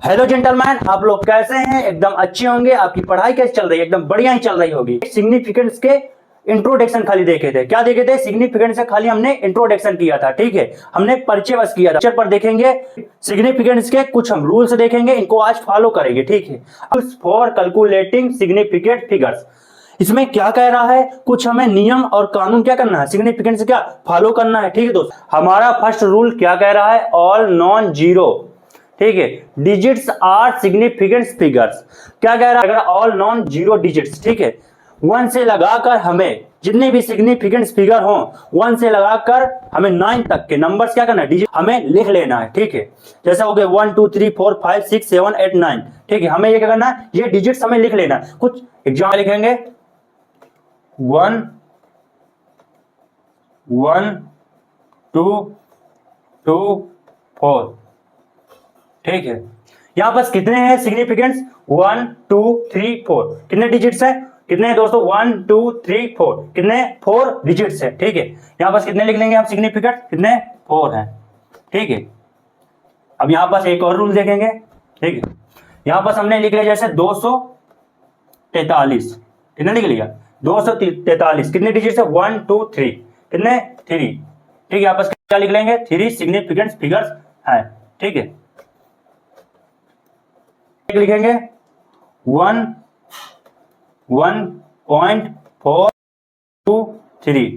Hello gentleman, आप लोग कैसे हैं? एकदम अच्छे होंगे। आपकी पढ़ाई कैसे चल रही है? एकदम बढ़िया ही चल रही होगी। सिग्निफिकेंस के इंट्रोडक्शन खाली देखे थे। क्या देखे थे? सिग्निफिकेंस से खाली हमने इंट्रोडक्शन किया था, ठीक है। हमने परिचय बस किया था। पिक्चर पर देखेंगे सिग्निफिकेंस के कुछ हम रूल्स देखेंगे, इनको आज फॉलो करेंगे, ठीक है। फॉर कैलकुलेटिंग सिग्निफिकेंट फिगर्स, इसमें क्या कह रहा है? कुछ हमें नियम और कानून क्या करना है, सिग्निफिकेंस से क्या फॉलो करना है, ठीक है दोस्त। हमारा फर्स्ट रूल क्या कह रहा है? ऑल नॉन जीरो, ठीक है, डिजिट्स आर सिग्निफिकेंट फिगर्स। क्या कह रहा है? अगर ऑल नॉन जीरो डिजिट्स, ठीक है, वन से लगाकर हमें जितने भी सिग्निफिकेंट फिगर हो, वन से लगाकर हमें 9 तक के नंबर्स क्या करना है, डिजिट हमें लिख लेना है, ठीक है। जैसा हो गया 1 2 3 4 5 6 7 8 9, ठीक है। हमें ये क्या करना है? ये डिजिट्स हमें लिख लेना है। कुछ एग्जाम्पल लिखेंगे 1 1 2 2 4, ठीक है। यहां पास कितने हैं सिग्निफिकेंट्स? 1 2 3 4। कितने डिजिट्स हैं? कितने हैं दोस्तों? 1 2 3 4। कितने? 4 डिजिट्स हैं, ठीक है। यहां पास कितने लिख लेंगे हम सिग्निफिकेंट? कितने? 4 हैं, ठीक है। अब यहां पास एक और रूल देखेंगे, ठीक है। यहां पास हमने लिख लिया जैसे 243। कितने लिख लिया? 243। कितने डिजिट्स है? 1 2 3। कितने? 3, ठीक है। यहां पास क्या लिख लेंगे? 3 सिग्निफिकेंट फिगर्स हैं, ठीक है। लिखेंगे 1 1.423।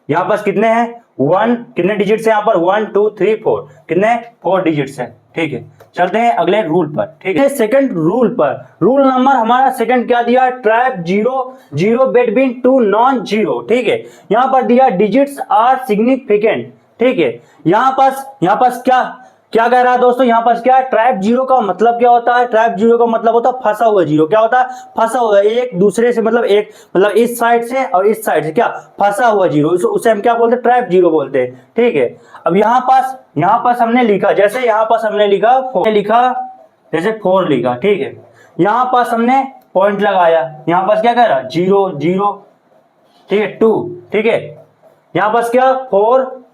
यहां पास कितने हैं? 1, कितने डिजिट्स है यहां पर? 1 2 3 4। कितने? 4 डिजिट्स है, ठीक है। चलते हैं अगले रूल पर, ठीक है। सेकंड रूल पर, रूल नंबर हमारा सेकंड क्या दिया? Trap zero zero between two non zero, ठीक है। यहां पर दिया डिजिट्स आर सिग्निफिकेंट, ठीक है। यहां पास क्या क्या कह रहा है दोस्तों? यहां पास क्या है? ट्रैप जीरो का मतलब क्या होता है? ट्रैप जीरो का मतलब होता है फंसा हुआ जीरो। क्या होता है? फंसा हुआ, एक दूसरे से मतलब इस साइड से और इस साइड से क्या फंसा हुआ जीरो, उसे हम क्या बोलते हैं? ट्रैप जीरो बोलते हैं, ठीक है। अब यहां पास हमने लिखा, जैसे यहां पास हमने लिखा जैसे 4 लिखा, ठीक है। यहां पास हमने पॉइंट लगाया, यहां पास क्या कह रहा? 0 0, ठीक है, 2, ठीक है। यहां पास क्या?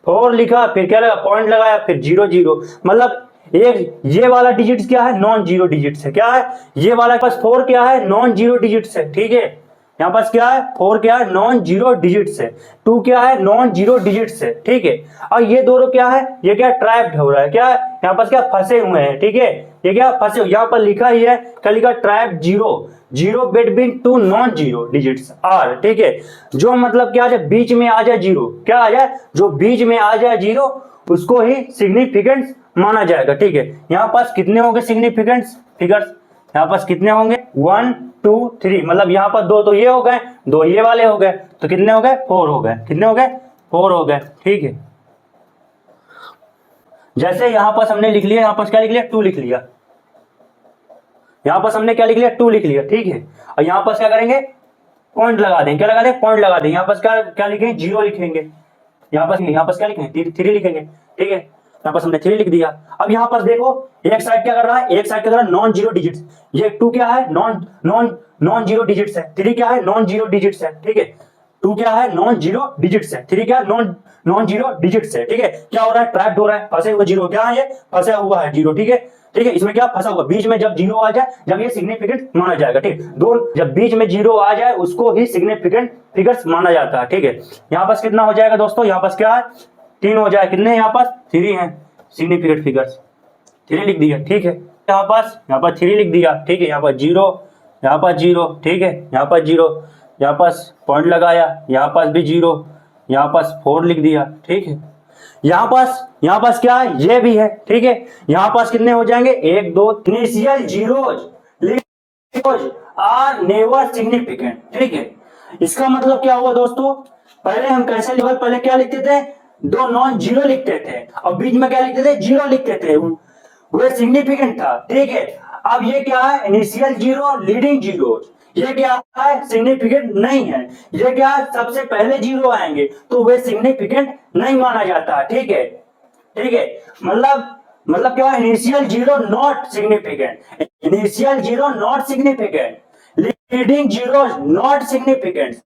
4 लिखा, फिर क्या लगा? पॉइंट लगाया, फिर 0 0। मतलब एक ये वाला डिजिट क्या है? नॉन जीरो डिजिट्स है। क्या है? ये वाला पास 4 क्या है? नॉन जीरो डिजिट्स है, ठीक है। यहां पास क्या है? 4 क्या है? नॉन जीरो डिजिट्स है। 2 क्या है? नॉन जीरो डिजिट्स है, ठीक है। और ये दोनों क्या है? ये क्या? ट्रैप्ड हो रहा है। क्या है? यहां पास क्या? फंसे हुए हैं, ठीक है। ये क्या? फंसे, यहां पर लिखा ही है, क्या लिखा? Trap zero zero between two non zero digits are, ठीक है। जो मतलब क्या आ जाए? बीच में आ जाए जीरो। क्या आ जाए? जो बीच में आ जाए जीरो, उसको ही सिग्निफिकेंट माना जाएगा, ठीक है। यहां पास कितने होंगे सिग्निफिकेंट फिगर्स? यहां पास कितने होंगे? 1 2 3। मतलब यहां पर 2 तो ये हो गए, 2 ये वाले हो गए, तो कितने हो गए? 4 हो गए। कितने हो गए? 4 हो गए, ठीक है। जैसे यहां पास हमने लिख लिया, यहां पास क्या लिख लिया? 2 लिख लिया। यहां पास हमने क्या लिख लिया? 2 लिख लिया, ठीक है। और यहां पास क्या करेंगे? पॉइंट लगा देंगे। क्या लगा दें? पॉइंट लगा देंगे। यहां पास क्या क्या लिखेंगे? 0 लिखेंगे। यहां पास क्या लिखेंगे? 3 लिखेंगे, ठीक है। यहां पास हमने 3 लिख दिया। अब यहां पास देखो, एक साइड क्या कर रहा है? एक साइड क्या कर रहा है? Non zero digits. ये 2 क्या है? Non non non zero digits है। 3 क्या है? नॉन जीरो डिजिट्स है, ठीक है। 2 क्या है? नॉन जीरो डिजिट्स है। 3 क्या है? नॉन नॉन जीरो डिजिट्स है, ठीक है। क्या हो रहा है? ट्रैप्ड हो रहा है, फंसे हुए जीरो। क्या है? ये फंसा हुआ है जीरो, ठीक है। ठीक है, इसमें क्या फंसा हुआ? बीच में जब जीरो आ जाए, जब ये सिग्निफिकेंट माना जाएगा, ठीक। दो जब बीच में जीरो आ जाए, उसको ही सिग्निफिकेंट फिगर्स माना जाता है, ठीक है। यहां पास कितना हो जाएगा दोस्तों? यहां पास क्या है? 3 हो जाए। कितने यहाँ पास? 3 है सिग्निफिकेंट फिगर्स। 3 लिख दिया, ठीक है। यहाँ पर 3 लिख दिया, ठीक है। यहाँ पर 0, यहाँ पर 0, ठीक है। यहाँ पर 0, यहाँ पास पॉइंट लगाया, यहाँ पास भी 0, यहाँ पास 4 लिख दिया, ठीक है। यहाँ पास क्या है? ये भी है, ठीक है। यहाँ पास कितने हो जाएंगे? 1 2 initial zeros are never significant, ठीक है। इसका मतलब क्या हुआ दोस्तों? पहले हम कैसे लिखे? पहले क्या लिखते थे? 2 नॉन जीरो लिखते थे, और बीच में क्या लिखते थे? 0 लिखते थे, वो सिग्निफिकेंट था, ठीक है। अब ये क्या है? Initial zero leading zero. ये क्या है? सिग्निफिकेंट नहीं है। ये क्या है? सबसे पहले 0 आएंगे तो वे सिग्निफिकेंट नहीं माना जाता, ठीक है, ठीक है। मतलब क्या? Initial zero not significant, initial zero not significant, leading zero not significant,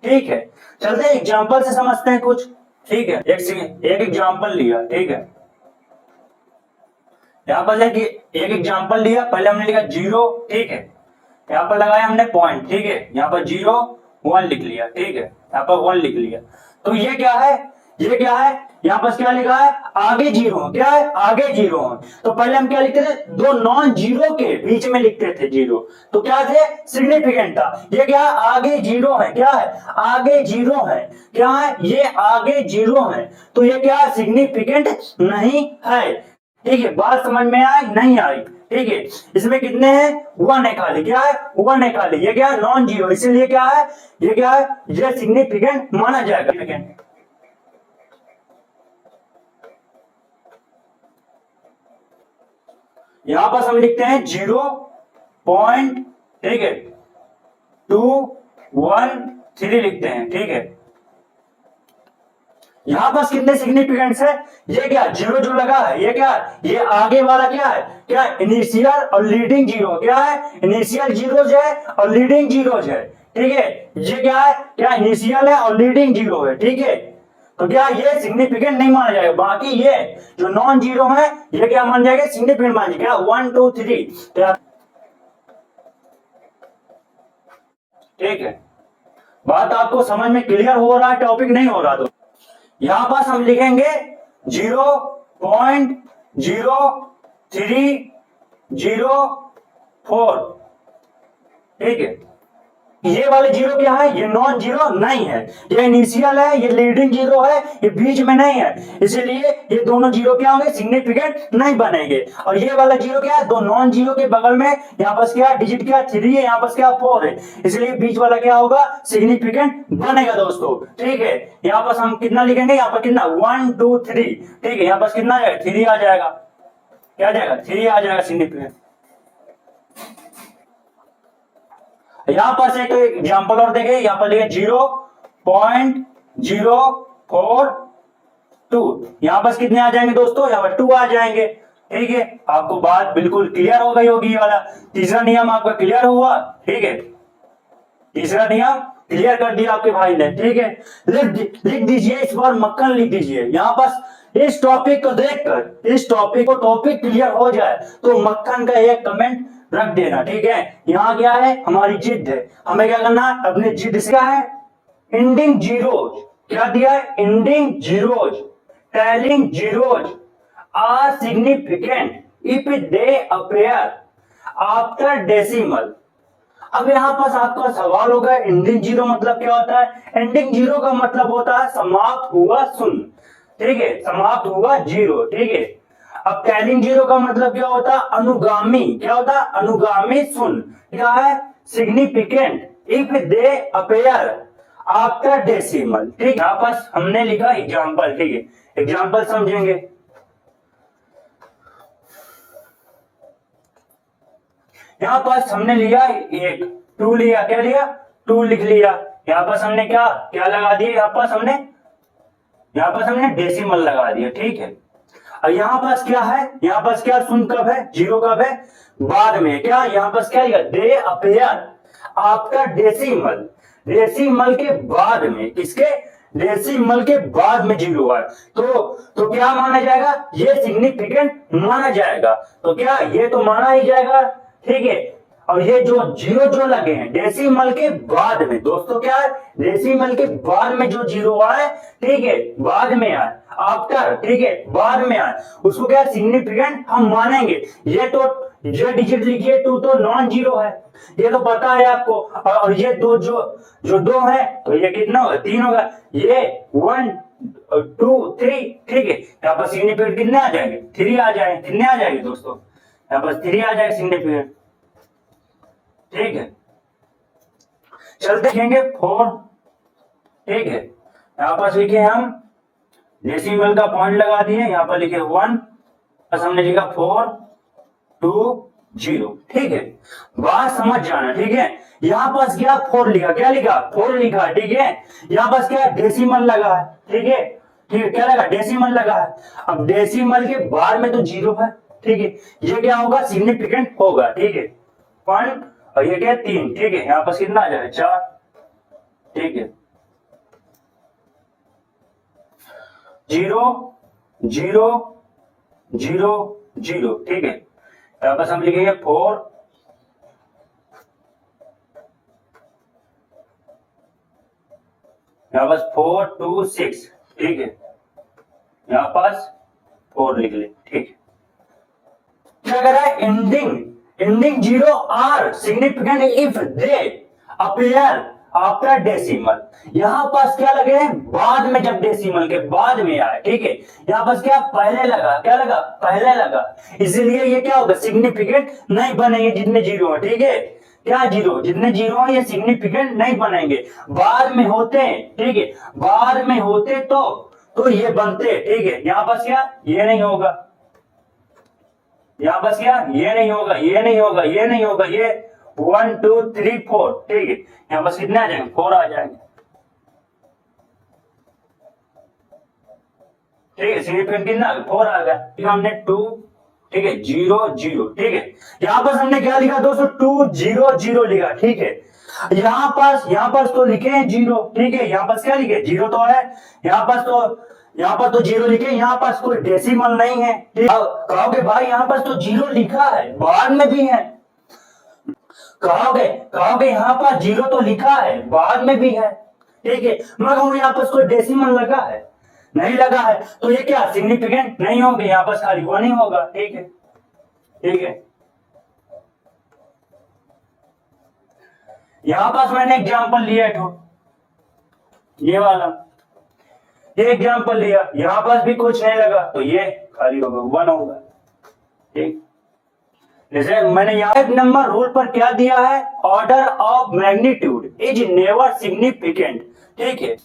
ठीक है। चलते एग्जांपल से समझते हैं कुछ, ठीक है। एक एग्जांपल लिया, ठीक है। यहाँ पर एक एग्जाम्पल लिया, पहले हमने लिखा 0, ठीक है, यहाँ पर लगाया हमने पॉइंट, ठीक है, यहाँ पर 0 1 लिख लिया, ठीक है, यहाँ पर 1 लिख लिया। तो ये क्या है, ये क्या है, यहाँ पर क्या लिखा है, आगे 0, क्या है, आगे 0। तो पहले हम क्या लिखते थे, दो नॉन जीरो के बीच में लिखते थे 0, तो क्या थे, सिग्निफिकेंट था। ये क्या है, आगे 0 है, क्या है, आगे 0 है, क्या है, ये आगे 0 है, तो ये क्या है, सिग्निफिकेंट नहीं है। ठीक है, बात समझ में आई, नहीं आई, ठीक है। इसमें कितने हैं, 1 है खाली, क्या है, 1 है खाली, ये क्या है, नॉन जीरो, इसीलिए क्या है, ये क्या है, ये सिग्निफिकेंट माना जाएगा। यहां पर हम लिखते हैं 0 पॉइंट, ठीक है, 213 लिखते हैं, ठीक है। यहां पर कितने सिग्निफिकेंट्स है, ये क्या 0 जो लगा है, ये क्या है, ये आगे वाला क्या है, क्या इनिशियल और लीडिंग 0, क्या है, इनिशियल जीरोज है और लीडिंग जीरोज है, ठीक है। ये क्या है, क्या इनिशियल है और लीडिंग 0 है, ठीक है। तो क्या ये सिग्निफिकेंट नहीं माना जाएगा, बाकी ये जो नॉन जीरो है ये क्या मान जाएगा, सिग्निफिकेंट मान जाएगा, 1 2 3, ठीक है। बात आपको समझ में क्लियर हो रहा है, टॉपिक नहीं हो रहा तो यहां पास हम लिखेंगे 0.0304, ठीक है। ये वाले 0 क्या है, ये नॉन जीरो नहीं है, ये इनिशियल है, ये लीडिंग 0 है, ये बीच में नहीं है, इसीलिए ये दोनों 0 क्या होंगे, सिग्निफिकेंट नहीं बनेंगे। और ये वाला 0 क्या है, दो नॉन जीरो के बगल में यहाँ पर क्या डिजिट क्या 3 है, यहाँ पर क्या 4 है, इसलिए बीच वाला क्या होगा, सिग्निफिकेंट बनेगा दोस्तों, ठीक है। यहाँ पर हम कितना लिखेंगे, यहाँ पर कितना 1 2 3, ठीक है, यहाँ पर कितना 3 आ जाएगा, क्या आ जाएगा, 3 आ जाएगा सिग्निफिकेंट। यहां पर से एक एग्जांपल और देखें, यहां पर लिखे 0.042, यहां पर कितने आ जाएंगे दोस्तों, यहां पर 2 आ जाएंगे, ठीक है। आपको बात बिल्कुल क्लियर हो गई होगी, ये वाला तीसरा नियम आपका क्लियर हुआ, ठीक है, तीसरा नियम क्लियर कर दिया आपके भाई ने, ठीक है। लिख दीजिए, इस बार मक्खन लिख दीजिए यहां पर। इस टॉपिक को देखकर, इस टॉपिक को टॉपिक क्लियर हो जाए तो मक्खन का एक कमेंट रख देना, ठीक है। यहाँ क्या है, हमारी जिद है, हमें क्या करना है, अपने जिद से क्या है, एंडिंग जीरोज, क्या दिया है, ending zeros, trailing zeros are significant if they appear after decimal. अब यहाँ पास आपका सवाल होगा, एंडिंग 0 मतलब क्या होता है, एंडिंग 0 का मतलब होता है समाप्त हुआ शून्य, ठीक है, समाप्त हुआ 0, ठीक है। अब टेलिंग 0 का मतलब क्या होता है, अनुगामी, क्या होता है, अनुगामी शून्य, क्या है, significant if they appear after decimal, ठीक। यहाँ पास हमने लिखा एग्जाम्पल, ठीक है, एग्जाम्पल समझेंगे। यहाँ पास हमने लिया एक 2 लिया, क्या लिया, 2 लिख लिया। यहाँ पास हमने क्या क्या लगा दिया, यहाँ पास हमने डेसिमल लगा दिया, ठीक है। और यहाँ पास क्या है, यहाँ पास क्या शून्य कब है, 0 कब है, बाद में, क्या यहाँ पास क्या लिखा, दे अपीयर आफ्टर डेसिमल, डेसिमल के बाद में, किसके, डेसिमल के बाद में 0 है, तो क्या माना जाएगा, ये सिग्निफिकेंट माना जाएगा, तो क्या ये तो माना ही जाएगा, ठीक है। और ये जो 0 जो लगे हैं डेसिमल के बाद में दोस्तों, क्या है, डेसिमल के बाद में जो 0 आए, ठीक है, बाद में आए, आफ्टर, ठीक है, बाद में आए, उसको क्या सिग्निफिकेंट हम मानेंगे। ये डिजिट लिखिए 2 तो नॉन जीरो है, ये तो पता है आपको। और ये दो जो 2 है तो ये कितना होगा, 3 होगा, ये 1 2 3, ठीक है। यहाँ पर सिग्निफिकेंट कितने आ जाएंगे, 3 आ जाएंगे, कितने आ जाएंगे दोस्तों, यहाँ पर 3 आ जाएगा सिग्निफिकेंट, ठीक है। चलते देखेंगे 4, ठीक है। यहां पर लिखे हम डेसिमल का पॉइंट लगा दिए, यहां पर लिखे 1, बस हमने लिखा 4 2 0, ठीक है। बात समझ जाना, ठीक है। यहां पास क्या 4 लिखा, क्या लिखा 4 लिखा, ठीक है। यहां पास क्या डेसिमल लगा है, ठीक है, ठीक है, क्या लगा, डेसिमल लगा है। अब डेसिमल के बाद में तो 0 है, ठीक है, ये क्या होगा, सिग्निफिकेंट होगा, ठीक है, 1 और ये क्या 3, ठीक है। यहाँ पर कितना आ जाएगा, 4, ठीक है। 0 0 0 0, ठीक है। यहाँ पर हम लिखेंगे 4, यहाँ पास 4 2 6, ठीक है। यहाँ पास 4 लिख ले, ठीक है। क्या कह रहा है, ending 0 are significant if they appear after decimal. यहां पास क्या लगे, बाद में, जब डेसिमल के बाद में आए, ठीक है। यहां पास क्या पहले लगा, क्या लगा, पहले लगा, इसलिए ये क्या होगा, सिग्निफिकेंट नहीं बनेंगे जितने जीरो है, ठीक है। क्या जीरो, जितने जीरो है ये सिग्निफिकेंट नहीं बनेंगे, बाद में होते हैं, ठीक है। बाद में होते तो ये बनते, ठीक है। यहां पास क्या, ये नहीं होगा, यहां पास क्या, ये नहीं होगा, ये नहीं होगा, ये नहीं होगा, ये 1 2 3 4, ठीक है। यहां पास कितने आ जाएंगे, 4 आ जाएंगे, ठीक है। सिग्निफिकेंट कितना, 4 आ गया। हमने 2, ठीक है, 0 0, ठीक है। यहां पास हमने क्या लिखा दोस्तों, 2 0 0 लिखा, ठीक है। यहां पास तो लिखे हैं 0, ठीक है। यहां पास क्या लिखे, 0 तो है, यहां पर तो 0 लिखे, यहां पास कोई डेसिमल नहीं है, ठीक। कहोगे भाई यहां पास तो 0 लिखा है, बाद में भी है, कहोगे यहाँ पर 0 तो लिखा है, बाद में भी है, ठीक है। मैं कहूँ यहाँ पर कोई डेसिमल लगा है, नहीं लगा है, तो ये क्या सिग्निफिकेंट नहीं होंगे, यहाँ पर खाली 1 ही होगा, ठीक है, ठीक है। यहां पास मैंने एग्जांपल लिया है, ये वाला, ये एग्जांपल लिया, यहां पास भी कुछ नहीं लगा, तो ये खाली होगा, 1 होगा, ठीक। जैसे मैंने यहाँ नंबर रूल पर क्या दिया है, order of magnitude is never significant, ठीक है।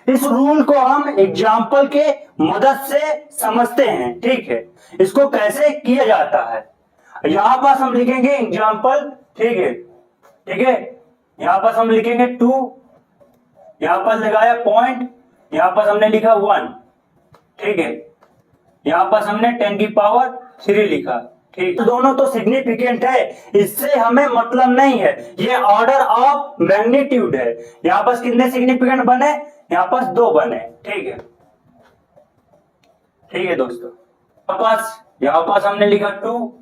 इस रूल को हम एग्जाम्पल के मदद से समझते हैं, ठीक है। इसको कैसे किया जाता है, यहां पास हम लिखेंगे एग्जाम्पल, ठीक है, ठीक है। यहां पास हम लिखेंगे 2, यहां पर लगाया पॉइंट, यहां पास हमने लिखा 1, ठीक है। यहां पास हमने 10 की पावर 3 लिखा, ठीक। दोनों तो सिग्निफिकेंट है, इससे हमें मतलब नहीं है, ये ऑर्डर ऑफ मैग्नीट्यूड है। यहां पास कितने सिग्निफिकेंट बने, यहां पास 2 बने, ठीक है, ठीक है दोस्तों। यहां पास हमने लिखा 2,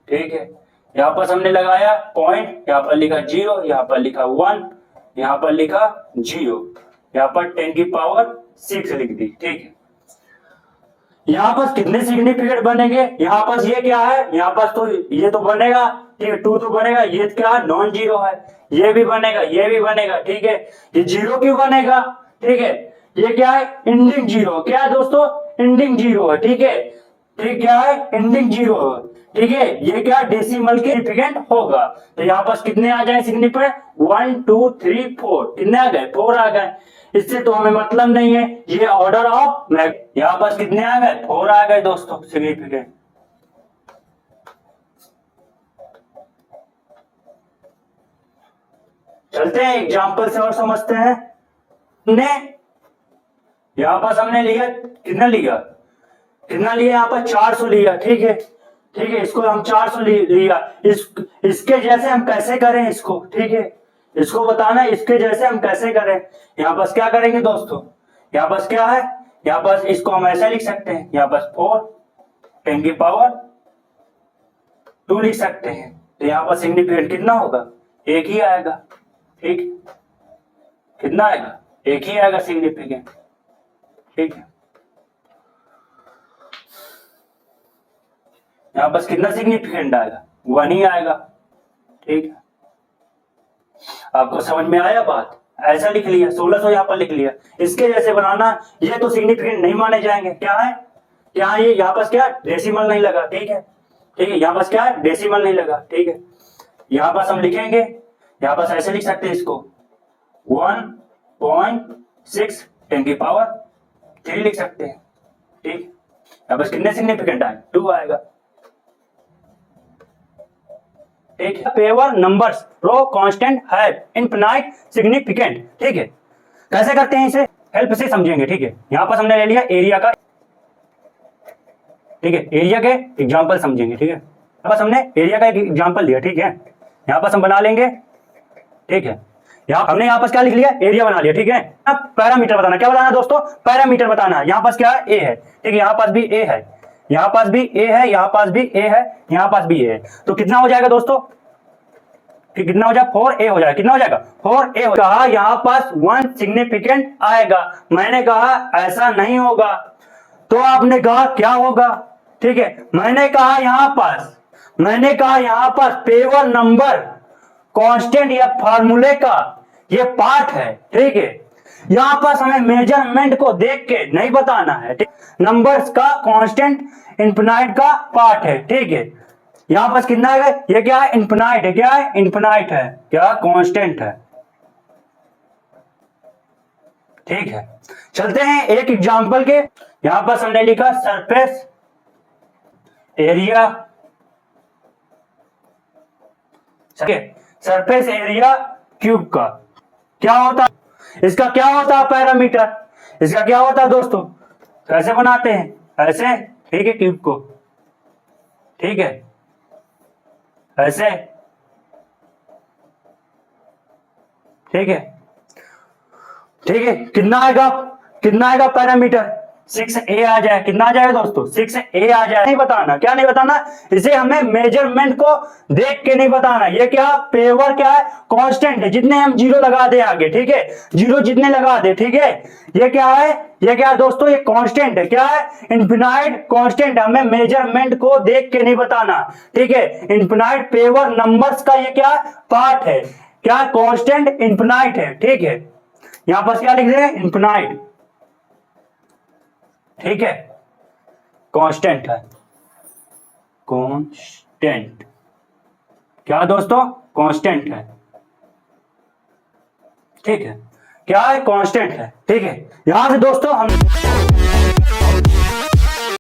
ठीक है। यहां पास हमने लगाया पॉइंट, यहां पर लिखा 0, यहां पर लिखा 1, यहां पर लिखा 0, यहां पर 10 की पावर 6 लिख दी, ठीक है। यहां पास कितने सिग्निफिकेंट बनेंगे, यहां पास ये क्या है, यहां पास तो ये तो बनेगा, ठीक है, 2 तो बनेगा, ये क्या है, नॉन जीरो है, ये भी बनेगा, ये भी बनेगा, ठीक है। ये 0 क्यों बनेगा, ठीक है, ये क्या है, एंडिंग 0, क्या है दोस्तों, एंडिंग 0 है, ठीक है, ठीक, क्या है, एंडिंग 0 है, ठीक है। ये क्या डेसिमल के सिग्निफिकेंट होगा, तो यहाँ पास कितने आ जाए सिग्निफिकेंट, 1 2 3 4, कितने आ गए, 4 आ गए। इससे तो हमें मतलब नहीं है, ये ऑर्डर ऑफ यहाँ पास कितने आ गए, 4 आ गए दोस्तों सिग्निफिकेंट। चलते हैं एग्जाम्पल से और समझते हैं। यहां पास हमने लिया, कितना लिया, यहाँ पर 400 लिया, ठीक है, ठीक है। इसको हम 400 लिया, इसके जैसे हम कैसे करें इसको, ठीक है, इसको बताना इसके जैसे हम कैसे करें। यहाँ पास क्या करेंगे दोस्तों, यहाँ पास क्या है, यहाँ पास इसको हम ऐसे लिख सकते हैं, यहाँ पास 4 10 की पावर 2 लिख सकते हैं, तो यहाँ पर सिग्निफिकेंट कितना होगा, 1 ही आएगा, ठीक, कितना आएगा, 1 ही आएगा सिग्निफिकेंट, ठीक है। यहाँ पास कितना सिग्निफिकेंट आएगा, 1 ही आएगा, ठीक है। आपको समझ में आया बात, ऐसा लिख लिया, 1600 यहाँ पर लिख लिया, इसके जैसे बनाना, ये तो सिग्निफिकेंट नहीं माने जाएंगे, क्या है, क्या है ये, यहाँ पास क्या डेसिमल नहीं लगा, ठीक है, ठीक है। यहाँ पास क्या है, डेसिमल नहीं लगा, ठीक है। यहाँ पास हम लिखेंगे, यहाँ पास ऐसे लिख सकते हैं इसको, 1.6 10 की पावर 3 लिख सकते हैं, ठीक। यहाँ पास कितने सिग्निफिकेंट आए, 2 आएगा, ठीक है। Pure numbers or constant have infinite significant, ठीक है। कैसे करते हैं इसे, हेल्प से समझेंगे, ठीक है। यहां पर हमने ले लिया एरिया का, ठीक है, एरिया के एग्जांपल समझेंगे, ठीक है। यहां पर हमने एरिया का एक एग्जांपल लिया, ठीक है। यहां पर हम बना लेंगे, ठीक है। हमने यहाँ पर क्या लिख लिया, एरिया बना लिया, ठीक है। अब पैरामीटर बताना, क्या बताना दोस्तों, पैरामीटर बताना। यहाँ पास क्या है, ए है, ठीक है, यहाँ पास भी ए है, यहां पास भी ए है, यहां पास भी ए है, यहां पास भी ए है, तो कितना हो जाएगा दोस्तों, कि कितना हो जाएगा 4a हो जाएगा, कितना हो जाएगा 4a हो कहा यहां पास 1 सिग्निफिकेंट आएगा, मैंने कहा ऐसा नहीं होगा, तो आपने कहा क्या होगा, ठीक है, मैंने कहा यहां पास पेवर नंबर कांस्टेंट या फार्मूले का ये पार्ट है, ठीक है, यहां पास हमें मेजरमेंट को देख के नहीं बताना है, ठीक, नंबर्स का कांस्टेंट इनफिनाइट का पार्ट है, ठीक है, यहां पास कितना है, ये क्या है, इनफिनाइट है, क्या है, इनफिनाइट है, क्या कांस्टेंट है, ठीक है। चलते हैं एक एग्जांपल के, यहां पास हमने लिखा surface area, surface area cube का क्या होता, इसका क्या होता है पैरामीटर, इसका क्या होता है दोस्तों, कैसे बनाते हैं, ऐसे, ठीक है, क्यूब को, ठीक है, ऐसे, ठीक है, ठीक है, कितना आएगा पैरामीटर 6a आ जाए, कितना आ जाएगा दोस्तों 6a आ जाए, नहीं बताना, क्या नहीं बताना, इसे हमें मेजरमेंट को देख के नहीं बताना, ये क्या पेवर क्या है, कांस्टेंट है, जितने हम जीरो लगा दे आगे, ठीक है, जीरो जितने लगा दे, ठीक है, ये क्या है दोस्तों, ये कांस्टेंट है, क्या है, इनफिनाइट कांस्टेंट, हमें मेजरमेंट को देख के नहीं बताना, ठीक है, इनफिनाइट पेवर नंबर्स का ये क्या पार्ट है, क्या कांस्टेंट इनफिनाइट है, ठीक है, यहां पर क्या लिख रहे हैं, इनफिनाइट, ठीक है, कांस्टेंट है, कांस्टेंट, क्या दोस्तों, कांस्टेंट है, ठीक है, क्या है, कांस्टेंट है, ठीक है, यहां से दोस्तों हम